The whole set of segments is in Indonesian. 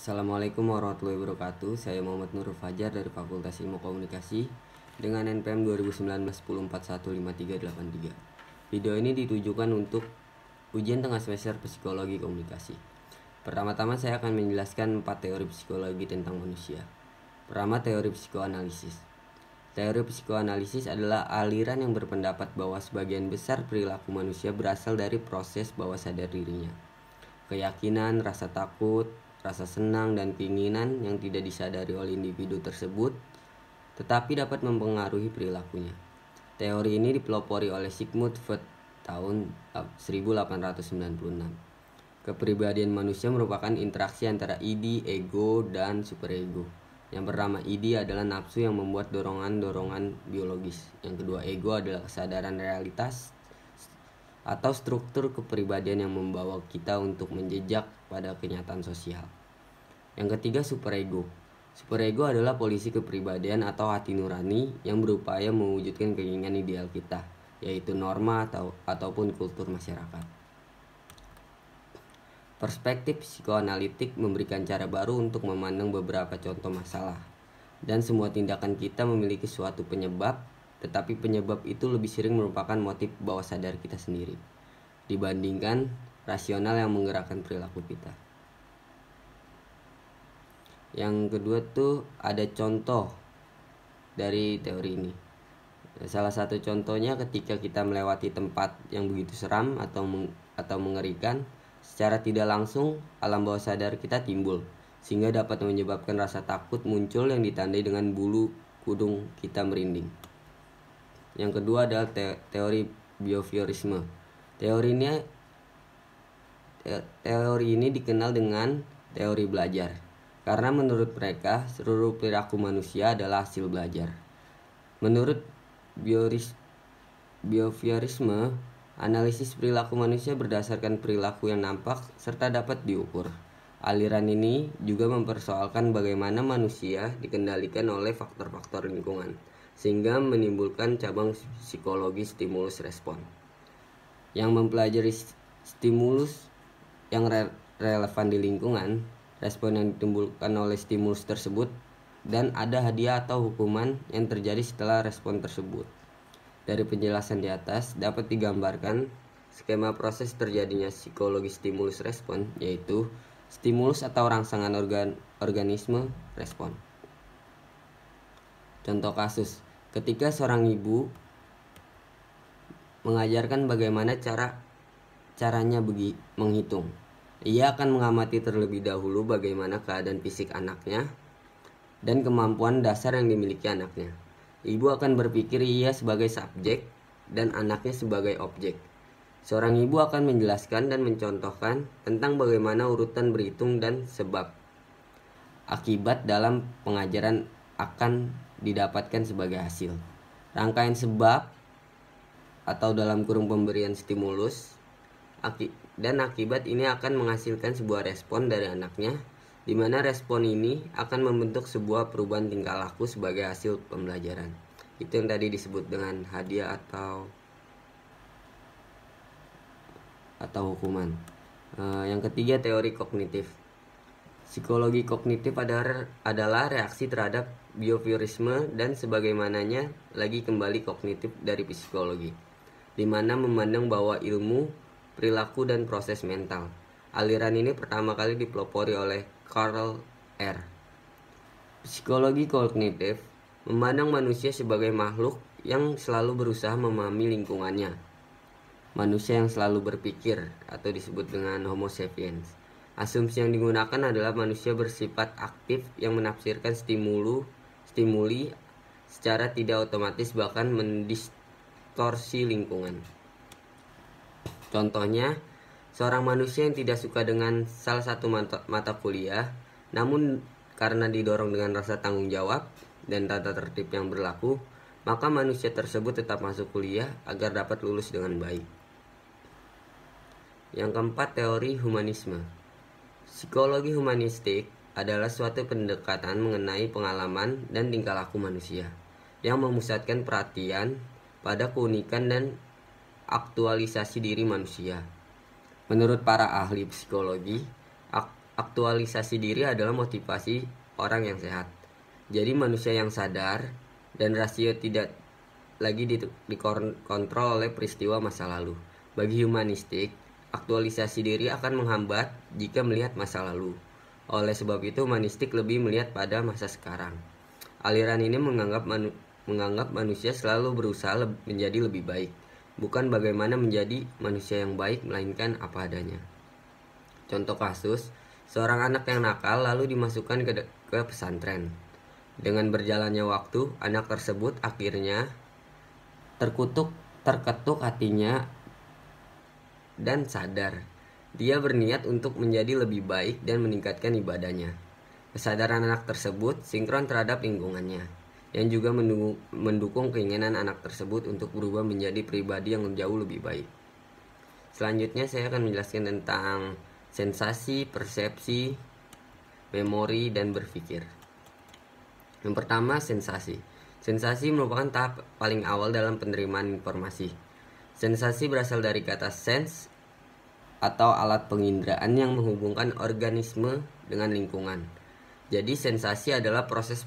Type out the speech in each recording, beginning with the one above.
Assalamualaikum warahmatullahi wabarakatuh. Saya Muhammad Nurul Fajar dari Fakultas Ilmu Komunikasi dengan NPM 2019-10415383. Video ini ditujukan untuk ujian tengah semester Psikologi Komunikasi. Pertama-tama saya akan menjelaskan 4 teori psikologi tentang manusia. Pertama, teori psikoanalisis. Teori psikoanalisis adalah aliran yang berpendapat bahwa sebagian besar perilaku manusia berasal dari proses bawah sadar dirinya. Keyakinan, rasa takut, rasa senang, dan keinginan yang tidak disadari oleh individu tersebut tetapi dapat mempengaruhi perilakunya. Teori ini dipelopori oleh Sigmund Freud tahun 1896. Kepribadian manusia merupakan interaksi antara id, ego, dan superego. Yang pertama, id adalah nafsu yang membuat dorongan-dorongan biologis. Yang kedua, ego adalah kesadaran realitas atau struktur kepribadian yang membawa kita untuk menjejak pada kenyataan sosial. Yang ketiga, superego. Superego adalah polisi kepribadian atau hati nurani yang berupaya mewujudkan keinginan ideal kita, yaitu norma ataupun kultur masyarakat. Perspektif psikoanalitik memberikan cara baru untuk memandang beberapa contoh masalah, dan semua tindakan kita memiliki suatu penyebab, tetapi penyebab itu lebih sering merupakan motif bawah sadar kita sendiri dibandingkan rasional yang menggerakkan perilaku kita. Yang kedua tuh ada contoh dari teori ini. Salah satu contohnya ketika kita melewati tempat yang begitu seram atau mengerikan, secara tidak langsung alam bawah sadar kita timbul, sehingga dapat menyebabkan rasa takut muncul yang ditandai dengan bulu kudung kita merinding. Yang kedua adalah teori behaviorisme. Teori ini dikenal dengan teori belajar, karena menurut mereka seluruh perilaku manusia adalah hasil belajar. Menurut behaviorisme, analisis perilaku manusia berdasarkan perilaku yang nampak serta dapat diukur. Aliran ini juga mempersoalkan bagaimana manusia dikendalikan oleh faktor-faktor lingkungan, sehingga menimbulkan cabang psikologi stimulus respon yang mempelajari stimulus yang relevan di lingkungan, respon yang ditimbulkan oleh stimulus tersebut, dan ada hadiah atau hukuman yang terjadi setelah respon tersebut. Dari penjelasan di atas dapat digambarkan skema proses terjadinya psikologi stimulus respon, yaitu stimulus atau rangsangan organisme respon. Contoh kasus, ketika seorang ibu mengajarkan bagaimana caranya menghitung, ia akan mengamati terlebih dahulu bagaimana keadaan fisik anaknya dan kemampuan dasar yang dimiliki anaknya. Ibu akan berpikir ia sebagai subjek dan anaknya sebagai objek. Seorang ibu akan menjelaskan dan mencontohkan tentang bagaimana urutan berhitung dan sebab akibat dalam pengajaran akan didapatkan sebagai hasil. Rangkaian sebab atau dalam kurung pemberian stimulus dan akibat ini akan menghasilkan sebuah respon dari anaknya, di mana respon ini akan membentuk sebuah perubahan tingkah laku sebagai hasil pembelajaran. Itu yang tadi disebut dengan hadiah atau hukuman. Yang ketiga, teori kognitif. Psikologi kognitif adalah reaksi terhadap behaviorisme dan sebagaimananya lagi kembali kognitif dari psikologi, di mana memandang bahwa ilmu, perilaku, dan proses mental. Aliran ini pertama kali dipelopori oleh Carl R. Psikologi kognitif memandang manusia sebagai makhluk yang selalu berusaha memahami lingkungannya. Manusia yang selalu berpikir atau disebut dengan Homo sapiens. Asumsi yang digunakan adalah manusia bersifat aktif yang menafsirkan stimuli secara tidak otomatis, bahkan mendistorsi lingkungan. Contohnya, seorang manusia yang tidak suka dengan salah satu mata kuliah, namun karena didorong dengan rasa tanggung jawab dan tata tertib yang berlaku, maka manusia tersebut tetap masuk kuliah agar dapat lulus dengan baik. Yang keempat, teori humanisme. Psikologi humanistik adalah suatu pendekatan mengenai pengalaman dan tingkah laku manusia yang memusatkan perhatian pada keunikan dan aktualisasi diri manusia. Menurut para ahli psikologi, Aktualisasi diri adalah motivasi orang yang sehat. Jadi manusia yang sadar dan rasio tidak lagi dikontrol oleh peristiwa masa lalu. Bagi humanistik, aktualisasi diri akan menghambat jika melihat masa lalu. Oleh sebab itu, humanistik lebih melihat pada masa sekarang. Aliran ini menganggap manusia selalu berusaha menjadi lebih baik, bukan bagaimana menjadi manusia yang baik, melainkan apa adanya. Contoh kasus, seorang anak yang nakal lalu dimasukkan ke pesantren. Dengan berjalannya waktu, anak tersebut akhirnya terketuk hatinya dan sadar. Dia berniat untuk menjadi lebih baik dan meningkatkan ibadahnya. Kesadaran anak tersebut sinkron terhadap lingkungannya, yang juga mendukung keinginan anak tersebut untuk berubah menjadi pribadi yang jauh lebih baik. Selanjutnya saya akan menjelaskan tentang sensasi, persepsi, memori, dan berpikir. Yang pertama, sensasi. Sensasi merupakan tahap paling awal dalam penerimaan informasi. Sensasi berasal dari kata sense atau alat penginderaan yang menghubungkan organisme dengan lingkungan. Jadi sensasi adalah proses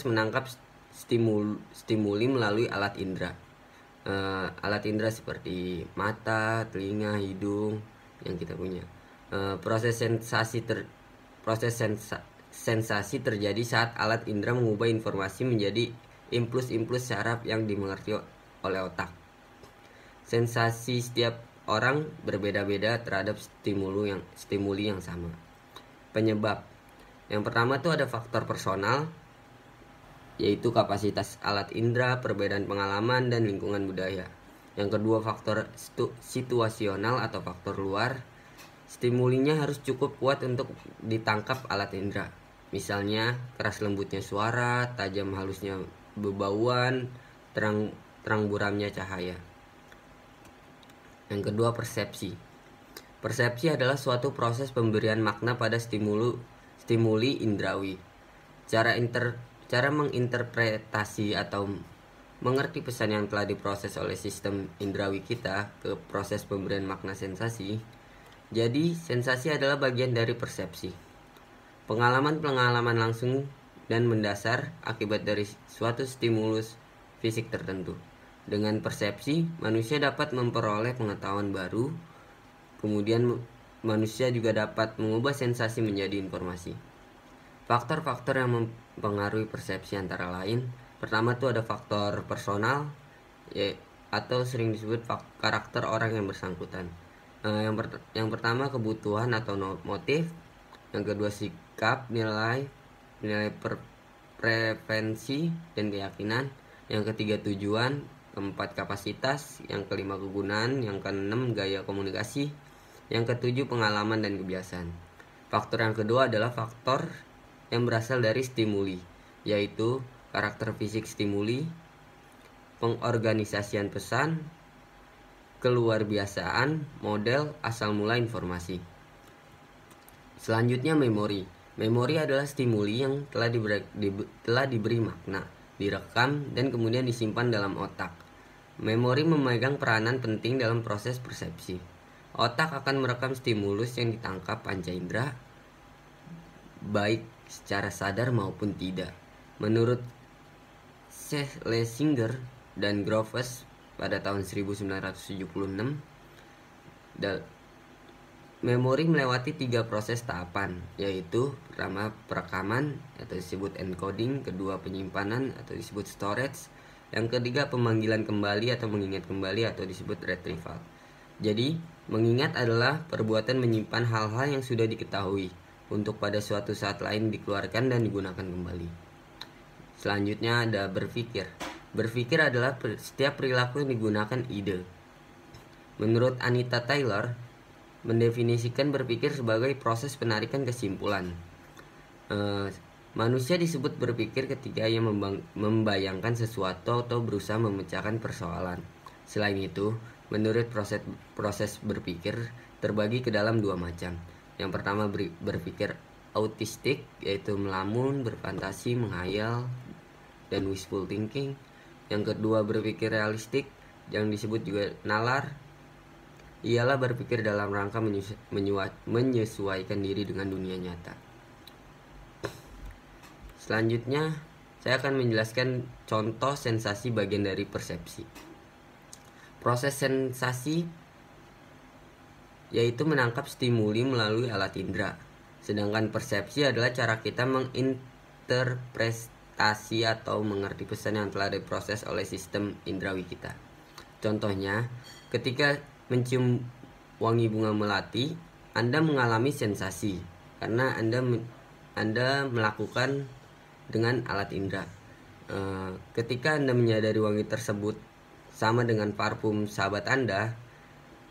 menangkap stimuli melalui alat indera. Alat indera seperti mata, telinga, hidung yang kita punya. Proses sensasi terjadi saat alat indera mengubah informasi menjadi impuls-impuls syaraf yang dimengerti oleh otak. Sensasi setiap orang berbeda-beda terhadap stimuli yang sama. Penyebab. Yang pertama tuh ada faktor personal, yaitu kapasitas alat indera, perbedaan pengalaman, dan lingkungan budaya. Yang kedua, faktor situasional atau faktor luar. Stimulinya harus cukup kuat untuk ditangkap alat indera. Misalnya, keras lembutnya suara, tajam halusnya bebauan, terang buramnya cahaya. Yang kedua, persepsi. Persepsi adalah suatu proses pemberian makna pada stimuli indrawi. Cara menginterpretasi atau mengerti pesan yang telah diproses oleh sistem indrawi kita ke proses pemberian makna sensasi. Jadi, sensasi adalah bagian dari persepsi. Pengalaman langsung dan mendasar akibat dari suatu stimulus fisik tertentu. Dengan persepsi, manusia dapat memperoleh pengetahuan baru. Kemudian, manusia juga dapat mengubah sensasi menjadi informasi. Faktor-faktor yang mempengaruhi persepsi antara lain, pertama itu ada faktor personal, atau sering disebut karakter orang yang bersangkutan. Yang pertama kebutuhan atau motif, yang kedua sikap, nilai preferensi dan keyakinan, yang ketiga tujuan, keempat kapasitas, yang kelima kegunaan, yang keenam gaya komunikasi, yang ketujuh pengalaman dan kebiasaan. Faktor yang kedua adalah faktor yang berasal dari stimuli, yaitu karakter fisik stimuli, pengorganisasian pesan, keluarbiasaan, model, asal mula informasi. Selanjutnya memori. Memori adalah stimuli yang telah diberi makna, direkam, dan kemudian disimpan dalam otak. Memori memegang peranan penting dalam proses persepsi. Otak akan merekam stimulus yang ditangkap panca indera, baik secara sadar maupun tidak. Menurut Schlesinger dan Groves pada tahun 1976, memori melewati 3 proses tahapan, yaitu pertama perekaman atau disebut encoding, kedua penyimpanan atau disebut storage, yang ketiga pemanggilan kembali atau mengingat kembali atau disebut retrieval. Jadi, mengingat adalah perbuatan menyimpan hal-hal yang sudah diketahui untuk pada suatu saat lain dikeluarkan dan digunakan kembali. Selanjutnya ada berpikir. Berpikir adalah setiap perilaku yang digunakan ide. Menurut Anita Taylor, mendefinisikan berpikir sebagai proses penarikan kesimpulan. Manusia disebut berpikir ketika ia membayangkan sesuatu atau berusaha memecahkan persoalan. Selain itu, menurut proses berpikir terbagi ke dalam 2 macam. Yang pertama berpikir autistik, yaitu melamun, berfantasi, menghayal, dan wishful thinking. Yang kedua berpikir realistik, yang disebut juga nalar, ialah berpikir dalam rangka menyesuaikan diri dengan dunia nyata. Selanjutnya, saya akan menjelaskan contoh sensasi bagian dari persepsi. Proses sensasi yaitu menangkap stimuli melalui alat indera, sedangkan persepsi adalah cara kita menginterpretasi atau mengerti pesan yang telah diproses oleh sistem indrawi kita. Contohnya, ketika mencium wangi bunga melati, Anda mengalami sensasi karena Anda melakukan dengan alat indera. Ketika Anda menyadari wangi tersebut sama dengan parfum sahabat Anda,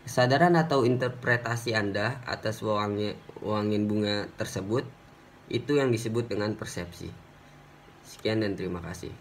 kesadaran atau interpretasi Anda atas wangian bunga tersebut itu yang disebut dengan persepsi. Sekian dan terima kasih.